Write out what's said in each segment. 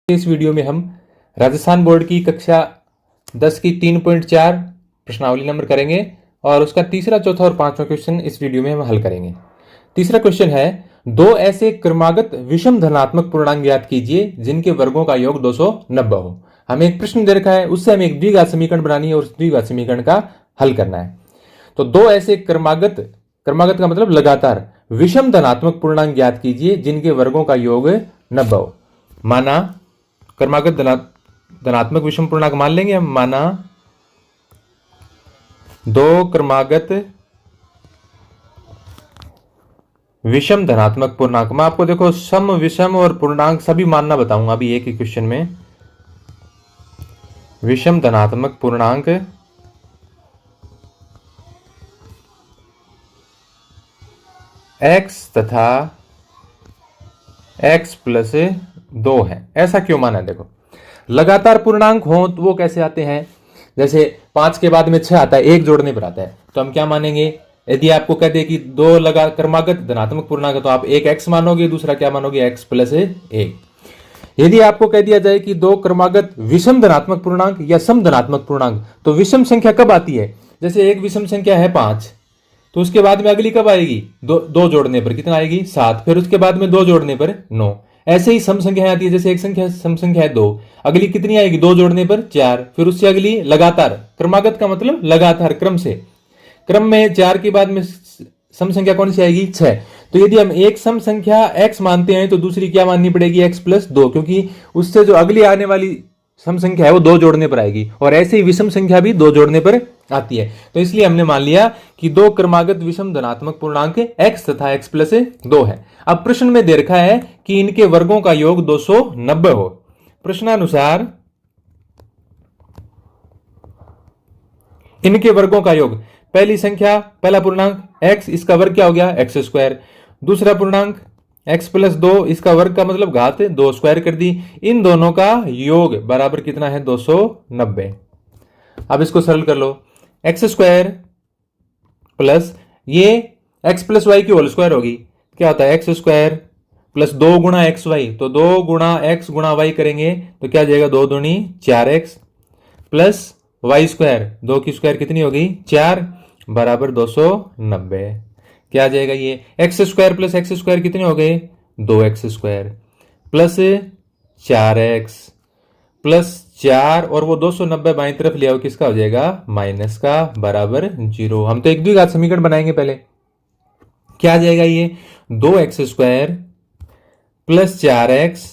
इस वीडियो में हम राजस्थान बोर्ड की कक्षा 10 की 3.4 प्रश्नावली नंबर करेंगे और उसका तीसरा, चौथा और पांचवा क्वेश्चन इस वीडियो में हम हल करेंगे। तीसरा क्वेश्चन है, दो ऐसे क्रमागत विषम धनात्मक पूर्णांक ज्ञात कीजिए जिनके वर्गों का योग 290 हो। हमें एक प्रश्न दे रखा है, उससे हमें एक द्विघात समीकरण बनानी है और उस द्विघात समीकरण का हल करना है। तो दो ऐसे क्रमागत का मतलब लगातार विषम धनात्मक पूर्णांक ज्ञात कीजिए जिनके वर्गों का योग 90 हो। माना क्रमागत धनात्मक विषम पूर्णांक मान लेंगे हम। माना दो क्रमागत विषम धनात्मक पूर्णांक। मैं आपको देखो सम, विषम और पूर्णांक सभी मानना बताऊंगा अभी एक ही क्वेश्चन में। विषम धनात्मक पूर्णांक x तथा x प्लस 2 है। ऐसा क्यों माना? देखो लगातार पूर्णांक हो तो वो कैसे आते हैं? जैसे 5 के बाद में 6 आता है, 1 जोड़ने पर आता है, तो हम क्या मानेंगे? यदि आपको कह दे कि दो लगा क्रमागत धनात्मक पूर्णांक है तो आप एक x मानोगे, दूसरा क्या मानोगे? x plus 1। यदि आपको कह दिया जाए कि दो क्रमागत विषम धनात्मक पूर्णांक या सम धनात्मक पूर्णांक, तो विषम संख्या कब आती है? जैसे एक विषम संख्या है 5, तो उसके बाद में अगली कब आएगी? दो जोड़ने पर कितना आएगी? 7। फिर उसके बाद में 2 जोड़ने पर 9। ऐसे ही सम संख्या आती है, जैसे एक संख्या सम संख्या है 2, अगली कितनी आएगी? 2 जोड़ने पर 4। फिर उससे अगली लगातार। क्रमागत का मतलब लगातार, क्रम से। क्रम में 4 के बाद में सम संख्या कौन सी आएगी? 6। तो यदि हम एक सम संख्या x मानते हैं तो दूसरी क्या माननी पड़ेगी? x प्लस 2, क्योंकि उससे जो अगली आने वाली सम संख्या है वो 2 जोड़ने पर आएगी, और ऐसे ही विषम संख्या भी 2 जोड़ने पर आती है। तो इसलिए हमने मान लिया कि दो क्रमागत विषम धनात्मक पूर्णांक x तथा x प्लस 2 है। अब प्रश्न में दे रखा है कि इनके वर्गों का योग 290 हो। प्रश्नानुसार इनके वर्गों का योग, पहली संख्या, पहला पूर्णांक x, इसका वर्ग क्या हो गया? x square. दूसरा पूर्णांक x प्लस 2, इसका वर्ग का मतलब घात 2 स्क्वायर कर दी। इन दोनों का योग बराबर कितना है? 290। अब इसको सरल कर लो। x स्क्वायर प्लस ये x प्लस वाई की होल स्क्वायर होगी। क्या होता है? x स्क्वायर प्लस 2 गुणा एक्स वाई, तो 2 गुणा एक्स गुणा वाई करेंगे तो क्या जाएगा? 2 दूनी 4x प्लस वाई स्क्वायर, 2 की स्क्वायर कितनी होगी? 4 बराबर 290। क्या आ जाएगा? ये x square plus x square कितने हो गए? 2x square plus 4x plus 4, और वो 290 बाईं तरफ ले आओ, किसका हो जाएगा? माइनस का, बराबर 0। हम तो एक द्विघात समीकरण बनाएंगे पहले। क्या आ जाएगा? ये 2x square plus 4x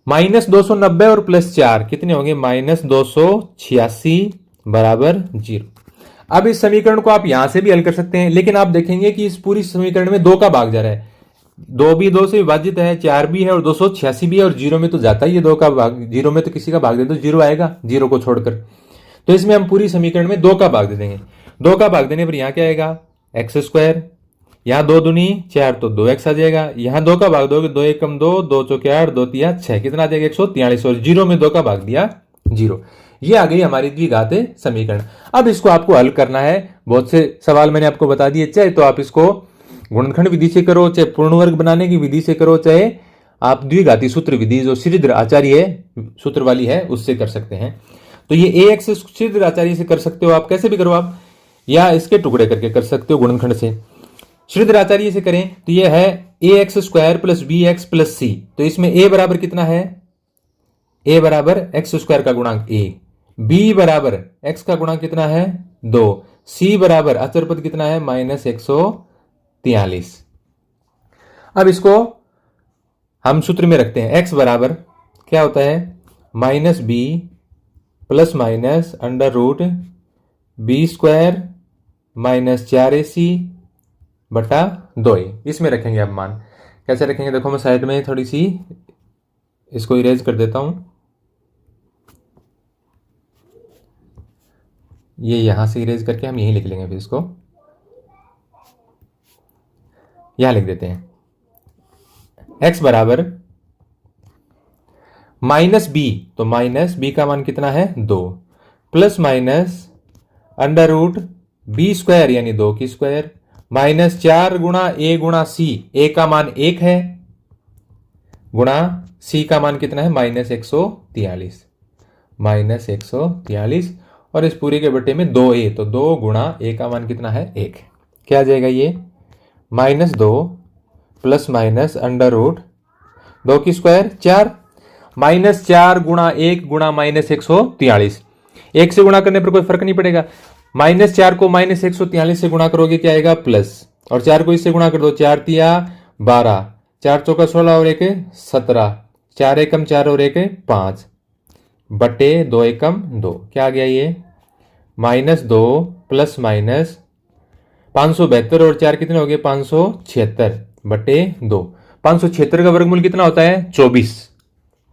minus 290 और प्लस 4 कितने होंगे? माइनस 286 बराबर 0। अब इस समीकरण को आप यहां से भी हल कर सकते हैं, लेकिन आप देखेंगे कि इस पूरी समीकरण में 2 का भाग जा रहा है। 2 भी 2 से विभाजित है, 4 भी है और 286 भी है, और 0 में तो जाता ही है 2 का भाग। 0 में तो किसी का भाग दे दो 0 आएगा, 0 को छोड़कर। तो इसमें हम पूरी समीकरण में 2 का भाग दे देंगे। 2 का भाग देने पर यहां क्या आएगा? एक्स स्क्वायर, यहां 2 दूनी 4 तो 2x आ जाएगा। यहां 2 का भाग दोगे, 2 एकम 2, 2 चौके 8, 2 तिया 6, कितना आ जाएगा? 143। और 0 में 2 का भाग दिया 0। ये आ गई हमारी द्विघात समीकरण। अब इसको आपको हल करना है। बहुत से सवाल मैंने आपको बता दिए, चाहे तो आप इसको गुणनखंड विधि से करो, चाहे पूर्ण वर्ग बनाने की विधि से करो, चाहे आप द्विघाती सूत्र विधि जो श्रीधर आचार्य सूत्र वाली है उससे कर सकते हैं। तो ये ax श्रीधर आचार्य से कर सकते हो, आप कैसे भी करो आप, या इसके टुकड़े करके कर सकते हो गुणनखंड से। श्रीधर आचार्य से करें तो यह है ax square plus bx plus c। तो इसमें a बराबर कितना है? a बराबर x स्क्वायर का गुणांक a, b बराबर x का गुणांक कितना है? 2, c बराबर अचर पद कितना है? माइनस 143। अब इसको हम सूत्र में रखते हैं। x बराबर क्या होता है? Minus b plus minus under root B square minus 4ac बटा 2a। इसमें रखेंगे अब मान। कैसे रखेंगे? देखो मैं साइड में थोड़ी सी इसको इरेज कर देता हूं। ये यहां से इरेज करके हम यहीं लिख लेंगे, फिर इसको यहां लिख देते हैं। x बराबर माइनस b, तो माइनस b का मान कितना है? 2, plus minus under root B square यानी 2 की स्क्वायर माइनस 4 गुणा a गुणा c, a का मान 1 है, गुणा सी का मान कितना है -143, -143, और इस पूरे के बटे में 2a, तो 2 गुणा a का मान कितना है 1। क्या आ जाएगा ये -2 प्लस माइनस अंडर रूट 2 की स्क्वायर 4, -4 गुणा 1 गुणा -143, 1 से गुणा करने पर कोई फर्क नहीं पड़ेगा। -4 को -143 से गुणा करोगे क्या आएगा प्लस, और 4 को इससे गुणा कर दो, 4 तिया 12, 4 चौका 16 और 1 17, 4 एकम 4 और 1 5 बटे 2 एकम 2। क्या आ गया ये -2 प्लस माइनस 572 और 4 कितने हो गए 576 बटे 2। 576 का वर्गमूल कितना होता है 24,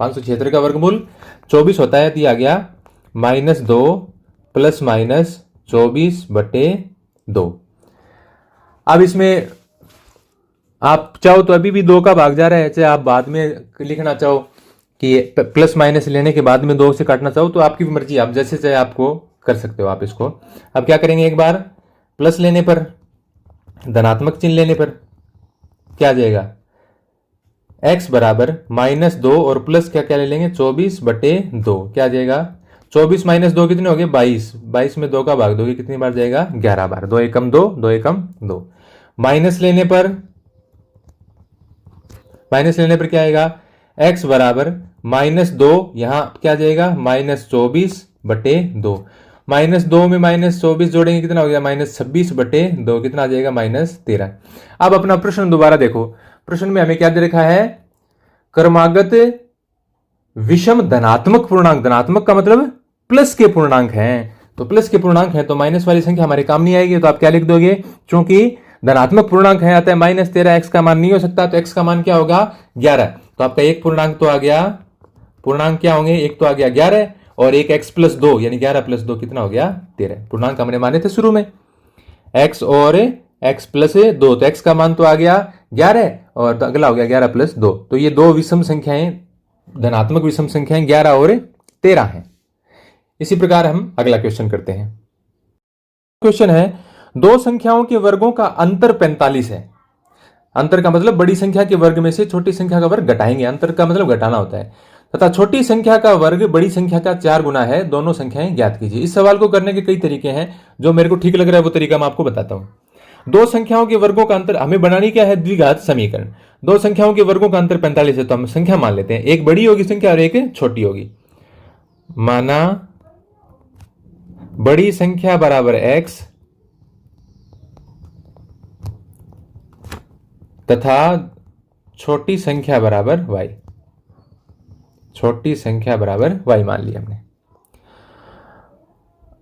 576 का वर्गमूल 24 होता है, तो ये आ गया -2 प्लस माइनस 24 बटे 2। अब इसमें आप चाहो तो अभी भी 2 का भाग जा रहा है, चाहे आप बाद में लिखना चाहो कि प्लस माइनस लेने के बाद में 2 से काटना चाहो तो आपकी मर्जी, आप जैसे चाहे आपको कर सकते हो आप इसको। अब क्या करेंगे, एक बार प्लस लेने पर, धनात्मक चिन्ह लेने पर क्या आ जाएगा x बराबर -2 और प्लस क्या क्या ले लेंगे 24 बटे 2। क्या आ जाएगा 24 माइनस 2 कितने हो गए 22, 22 में 2 का भाग दोगे कितनी बार जाएगा 11 बार, 2 एकम 2, 2 एकम 2। माइनस लेने पर क्या आएगा x बराबर -2, यहां क्या आ जाएगा -24 बटे 2, -2 में -24 जोड़ेंगे कितना हो गया -26 बटे 2, कितना आ जाएगा -13। अब अपना प्रश्न दोबारा देखो, प्रश्न में हमें क्या दे रखा है, क्रमागत विषम धनात्मक पूर्णांक, धनात्मक का मतलब प्लस के पूर्णांक हैं, तो प्लस के पूर्णांक है तो माइनस वाली संख्या हमारे काम नहीं आएगी, तो आप क्या लिख दोगे, क्योंकि धनात्मक पूर्णांक है आता है -13, x का मान नहीं हो सकता, तो x का मान क्या होगा 11, तो आपका एक पूर्णांक तो आ गया, पूर्णांक क्या होंगे, एक तो आ गया 11 और एक x प्लस 2 यानी 11 प्लस 2 कितना हो गया 13। पूर्णांक हमने माने थे शुरू में x और x प्लस 2, तो x का मान तो आ गया 11 और अगला हो गया 11 प्लस 2, तो ये दो विषम संख्याएं, धनात्मक विषम संख्याएं 11 और 13 हैं। इसी प्रकार हम अगला क्वेश्चन करते हैं। क्वेश्चन है, दो संख्याओं के वर्गों का अंतर 45 है। अंतर का मतलब बड़ी संख्या के वर्ग में से छोटी संख्या का वर्ग घटाएंगे, अंतर का मतलब घटाना होता है, तथा छोटी संख्या का वर्ग बड़ी संख्या का 4 गुना है, दोनों संख्याएं ज्ञात कीजिए। इस सवाल को करने के कई तरीके हैं, जो मेरे को ठीक लग रहा है वो तरीका मैं आपको बताता हूं। दो संख्याओं के वर्गों का अंतर, हमें बनानी क्या है द्विघात समीकरण, दो संख्याओं के वर्गों का अंतर 45 है, तो हम संख्या मान लेते हैं, एक बड़ी होगी संख्या और एक छोटी होगी। माना बड़ी संख्या बराबर x तथा छोटी संख्या बराबर y, छोटी संख्या बराबर y मान लिया हमने।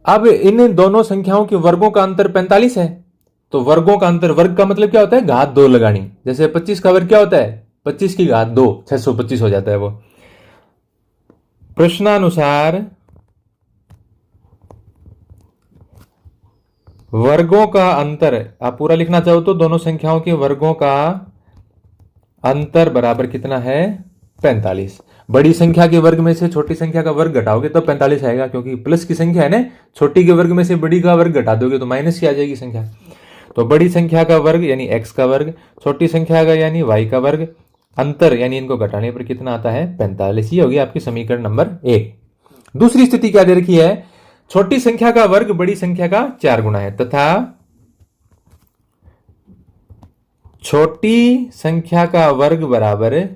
अब इन दोनों संख्याओं के वर्गों का अंतर 45 है, तो वर्गों का अंतर, वर्ग का मतलब क्या होता है घात 2 लगानी, जैसे 25 का वर्ग क्या होता है 25 की घात 2, 625 हो जाता है वो। प्रश्नानुसार वर्गों का अंतर, आप पूरा लिखना चाहो तो दोनों संख्याओं के वर्गों का अंतर बराबर कितना है 45। बड़ी संख्या के वर्ग में से छोटी संख्या का वर्ग घटाओगे तो 45 आएगा, क्योंकि प्लस की संख्या है ना, छोटी के वर्ग में से बड़ी का वर्ग घटा दोगे तो माइनस की आ जाएगी संख्या। तो बड़ी संख्या का वर्ग यानी x का वर्ग, छोटी संख्या का यानी y का वर्ग, अंतर यानी इनको घटाने पर कितना आता है 45। ये होगी आपकी समीकरण नंबर 1। दूसरी स्थिति क्या दे रखी है, छोटी संख्या का वर्ग बड़ी संख्या का 4 गुना है, तथा छोटी संख्या का वर्ग बराबर,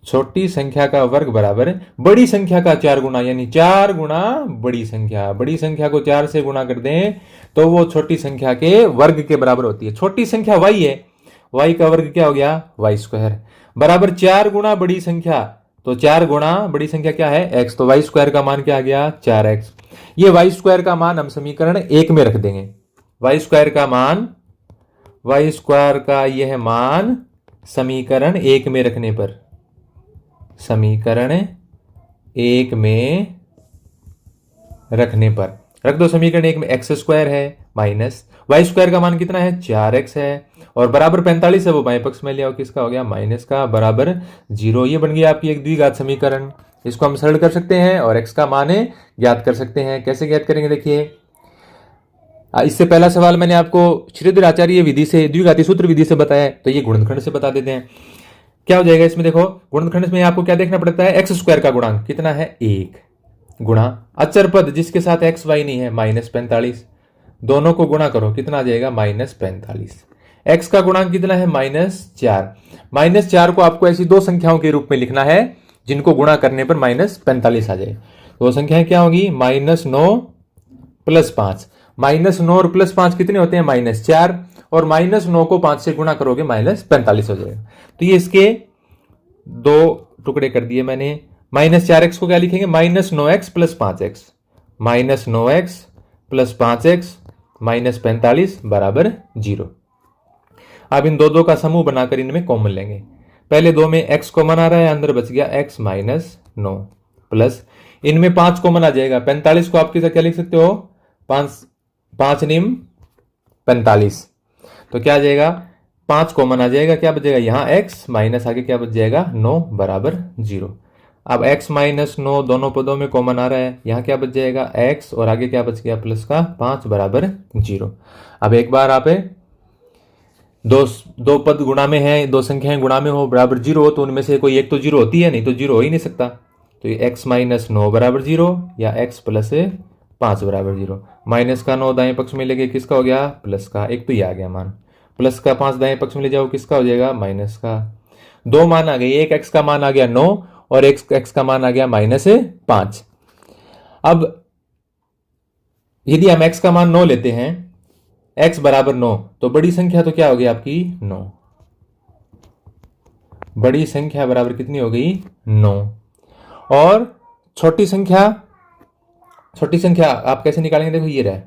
छोटी संख्या का वर्ग बराबर बड़ी संख्या का 4 गुना, यानी 4 गुना बड़ी संख्या, बड़ी संख्या को 4 से गुना कर दें तो वो छोटी संख्या के वर्ग के बराबर होती है। छोटी संख्या y है, y का वर्ग क्या हो गया y स्क्वायर बराबर 4 गुना बड़ी संख्या, तो 4 गुना बड़ी संख्या क्या है x, तो y स्क्वायर का मान क्या आ गया 4x। ये y स्क्वायर का मान हम समीकरण 1 में रख देंगे, y स्क्वायर का मान, y स्क्वायर का यह मान समीकरण 1 में रखने पर, समीकरण 1 में रखने पर रख दो। समीकरण 1 में x स्क्वायर है माइनस y स्क्वायर का मान कितना है 4x है, और बराबर 45 है, वो बाएं पक्ष में ले आओ, किसका हो गया माइनस का, बराबर 0। ये बन गया आपकी एक द्विघात समीकरण। इसको हम सरल कर सकते हैं और x का मान ज्ञात कर सकते हैं। कैसे ज्ञात करेंगे देखिए, इससे पहला सवाल मैंने आपको श्रीधर आचार्य विधि से, द्विघाती सूत्र विधि से बताया, तो ये गुणनखंड से बता देते हैं। क्या हो जाएगा इसमें, देखो गुणनखंड में आपको क्या देखना पड़ता है, एक्स स्क्वायर का गुणांक कितना है 1 गुणा अचर पद जिसके साथ एक्स वाई नहीं है -45, दोनों को गुणा करो कितना आ जाएगा -45। एक्स का गुणांक कितना है -4, -4 को आपको ऐसी दो संख्याओं के रूप में लिखना है जिनको गुणा करने पर -45 आ जाए। वो संख्याएं क्या होगी, -9 + 5, -9 और +5 कितने होते हैं -4, और -9 को 5 से गुणा करोगे -45 हो जाएगा। तो ये इसके दो टुकड़े कर दिए मैंने। -4x को क्या लिखेंगे, -9x + 5x, -9x + 5x -45 बराबर 0। अब इन दो का समूह बनाकर इनमें कॉमन लेंगे। पहले दो में x कॉमन आ रहा है, अंदर बच गया x -9 प्लस इनमें 5 कॉमन आ जाएगा। 45 को आप क्या लिख सकते हो, 5 निम 45, तो क्या आ जाएगा 5 कॉमन आ जाएगा, क्या बचेगा यहाँ x माइनस आगे क्या बच जाएगा 9 बराबर 0। अब x -9 दोनों पदों में कॉमन आ रहा है, यहाँ क्या बच जाएगा x और आगे क्या बच गया प्लस का 5 बराबर 0। अब एक बार आप दो पद गुणा में है, दो संख्याएं गुणा में हो बराबर 0 हो तो उनमें से कोई एक तो 0 होती है, नहीं तो 0 हो ही नहीं सकता। तो ये x -9 बराबर 0 या x + 5 बराबर 0। माइनस का 9 दाएं पक्ष में लेके किसका हो गया प्लस का, एक तो ये आ गया मान, प्लस का 5 दाएं पक्ष में ले जाओ किसका हो जाएगा माइनस का। दो मान आ गए, एक x का मान आ गया 9 और एक x का मान आ गया -5। अब यदि हम x का मान 9 लेते हैं, x बराबर 9, तो बड़ी संख्या तो क्या हो गई आपकी 9, बड़ी संख्या बराबर कितनी हो गई 9। और छोटी संख्या आप कैसे निकालेंगे, देखो ये रहा,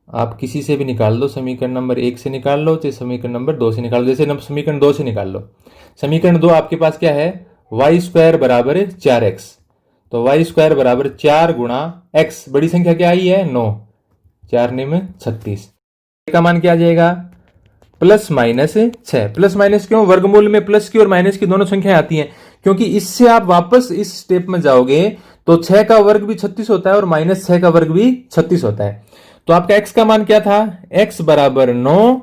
आप किसी से भी निकाल दो, समीकरण नंबर 1 से निकाल लो चाहे समीकरण नंबर 2 से निकाल लो। जैसे समीकरण 2 से निकाल लो, समीकरण 2 आपके पास क्या है, y² बराबर 4x, तो y² बराबर 4 गुणा x, बड़ी संख्या क्या आई है 9, 4 निम 36 का मान क्या आ जाएगा +-6। प्लस माइनस क्यों, वर्गमूल में प्लस की और माइनस की दोनों संख्याएं आती हैं, क्योंकि इससे आप वापस इस स्टेप में जाओगे तो 6 का वर्ग भी 36 होता है और -6 का वर्ग भी 36 होता है। तो आपका x का मान क्या था, x बराबर 9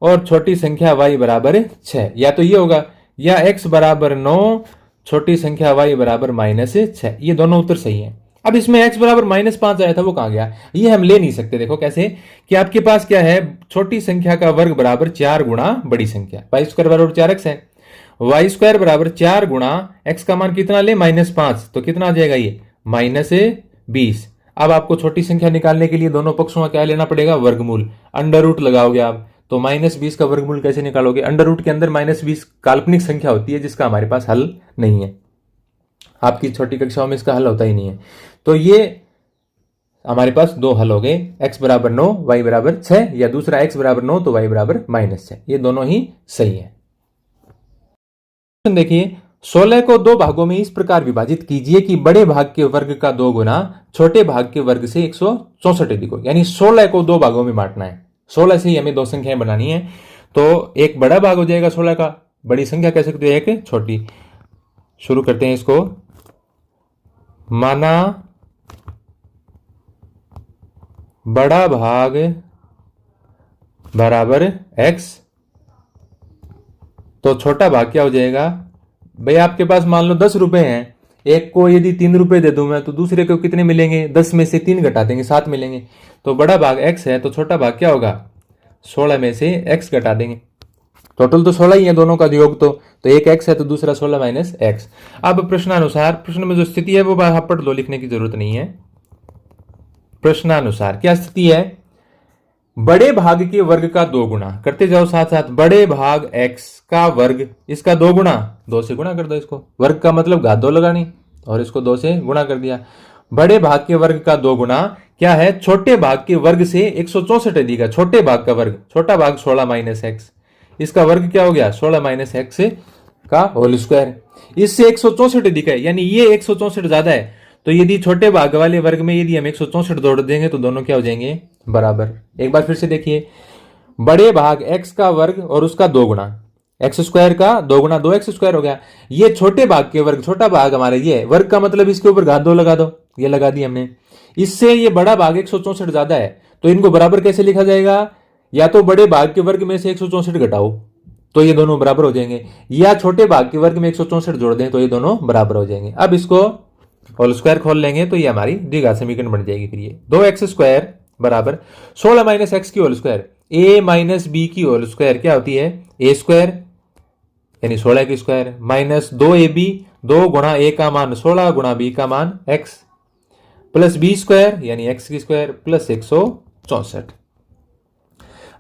और छोटी संख्या y बराबर 6, या तो ये होगा या x बराबर 9 छोटी संख्या y बराबर -6, ये दोनों उत्तर सही है। अब इसमें x बराबर -5 आया था, वो कहां गया, ये हम ले नहीं सकते। देखो कैसे, कि आपके पास क्या है, छोटी संख्या का वर्ग बराबर 4 गुणा बड़ी संख्या, y² बराबर 4x है, y² बराबर 4 गुणा x का मान कितना ले -5, तो कितना आ जाएगा ये -20। अब आपको छोटी संख्या निकालने के लिए दोनों पक्षों का क्या लेना पड़ेगा, वर्गमूल, अंडर रूट लगाओगे आप, तो -20 का वर्गमूल कैसे निकालोगे, अंडर रूट के अंदर -20 काल्पनिक संख्या होती है जिसका हमारे पास हल नहीं है, आपकी छोटी कक्षाओं में इसका हल होता ही नहीं है। तो ये हमारे पास दो हल हो गए, x बराबर 9 y बराबर 6, या दूसरा x बराबर 9 तो y बराबर -6, ये दोनों ही सही है। देखिए 16 को दो भागों में इस प्रकार विभाजित कीजिए कि बड़े भाग के वर्ग का 2 गुना छोटे भाग के वर्ग से 164 अधिक हो। यानी 16 को दो भागों में बांटना है, 16 से ही हमें दो संख्याएं बनानी है, तो एक बड़ा भाग हो जाएगा 16 का, बड़ी संख्या कह सकते हो एक छोटी। शुरू करते हैं इसको, माना बड़ा भाग बराबर x, तो छोटा भाग क्या हो जाएगा, भाई आपके पास मान लो 10 रुपए हैं, एक को यदि 3 रुपए दे दूं मैं तो दूसरे को कितने मिलेंगे, 10 में से 3 घटा देंगे 7 मिलेंगे, तो बड़ा भाग x है, तो छोटा भाग क्या होगा 16 में से x घटा देंगे, टोटल तो 16 ही है दोनों का योग, तो एक x है तो दूसरा 16 - x। अब प्रश्नानुसार, प्रश्न में जो स्थिति है वो आप पढ़ लो, लिखने की जरूरत नहीं है। प्रश्नानुसार क्या स्थिति है, बड़े भाग के वर्ग का 2 गुना, करते जाओ साथ साथ, बड़े भाग x का वर्ग, इसका 2 गुना, 2 से गुणा कर दो इसको, वर्ग का मतलब घात 2 लगानी, और इसको 2 से गुणा कर दिया। बड़े भाग के वर्ग का 2 गुना क्या है, छोटे भाग के वर्ग से 164 अधिक है, छोटे भाग का वर्ग, छोटा भाग 16 - x, इसका वर्ग क्या हो गया 16 - x का होल स्क्वायर, इससे 164 अधिक है, यानी ये 164 ज्यादा है, तो यदि छोटे भाग वाले वर्ग में यदि हम 164 जोड़ देंगे तो दोनों क्या हो जाएंगे बराबर। एक बार फिर से देखिए, बड़े भाग x का वर्ग और उसका 2 गुना, x² का 2 गुना 2x² हो गया, ये छोटे भाग के वर्ग, छोटा भाग हमारे ये वर्ग का मतलब इसके ऊपर घात 2 लगा दो, ये लगा दी हमने, इससे ये बड़ा भाग 164 ज्यादा है, तो इनको बराबर कैसे लिखा जाएगा, या तो बड़े भाग के वर्ग में से 164 घटाओ, तो ये दोनों बराबर हो जाएंगे, या छोटे भाग के वर्ग में 164 जोड़ दें तो ये दोनों बराबर हो जाएंगे। अब इसको होल स्क्वायर खोल लेंगे तो ये हमारी द्विघात समीकरण बन जाएगी। फिर ये 2x² बराबर 16 माइनस एक्स की whole square a minus B की होल स्क्वायर क्या होती है a² यानी 16 की स्क्वायर माइनस 2ab 2 गुणा a का मान 16 गुणा b का मान x प्लस b² यानी x की स्क्वायर प्लस 164।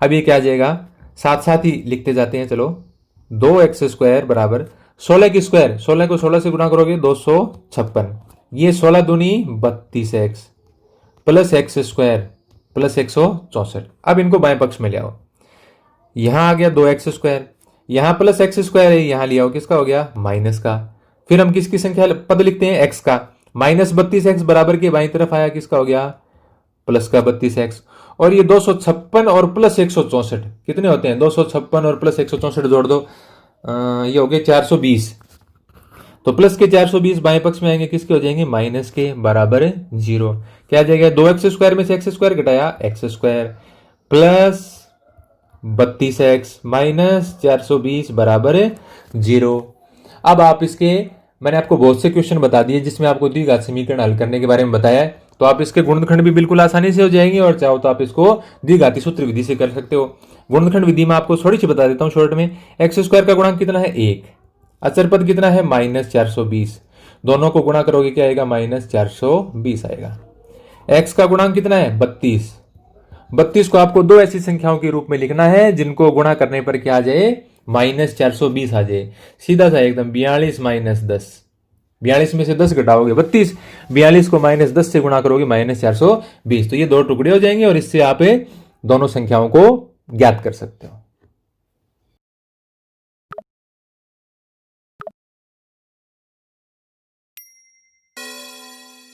अब ये क्या आ जाएगा, साथ साथ ही लिखते जाते हैं, चलो 2x² बराबर 16 की स्क्वायर, 16 को 16 से गुणा करोगे 256, ये 16 दूनी 32x प्लस x² प्लस 164। अब इनको बाएं पक्ष में ले आओ, यहां आ गया 2x², यहां प्लस x² है, यहां लिया हो किसका हो गया माइनस का। फिर हम किसकी संख्या पद लिखते हैं x का, माइनस 32x बराबर के बाईं तरफ आया किसका हो गया प्लस का 32x, और ये 256 और प्लस 164 कितने होते हैं 256 और प्लस 164 जोड़ दो, ये हो गए 420। तो प्लस के 420 बाएं पक्ष में आएंगे किसके हो जाएंगे माइनस के, बराबर 0। क्या आ जाएगा 2x² में से x² घटाया x² प्लस 32x माइनस 420 बराबर 0। अब आप इसके, मैंने आपको बहुत से क्वेश्चन बता दिए जिसमें आपको द्विघात समीकरण हल करने के बारे में बताया है, तो आप इसके गुणनखंड भी बिल्कुल आसानी से हो जाएंगे, और चाहो तो आप इसको द्विघाती सूत्र विधि से कर सकते हो। गुणनखंड विधि में आपको थोड़ी सी बता देता हूं शॉर्ट में। x² का गुणांक कितना है 1, अचर पद कितना है माइनस 420, दोनों को गुणा करोगे क्या आएगा माइनस 420 आएगा। x का गुणांक कितना है 32, 32 को आपको दो ऐसी संख्याओं के रूप में लिखना है जिनको गुणा करने पर क्या आ जाए माइनस 420 आ जाए, सीधा सा एकदम 42 माइनस 10, 42 में से 10 घटाओगे 32, 42 को माइनस 10 से गुणा करोगे माइनस 420, तो ये दो टुकड़े हो जाएंगे और इससे आप दोनों संख्याओं को ज्ञात कर सकते हो।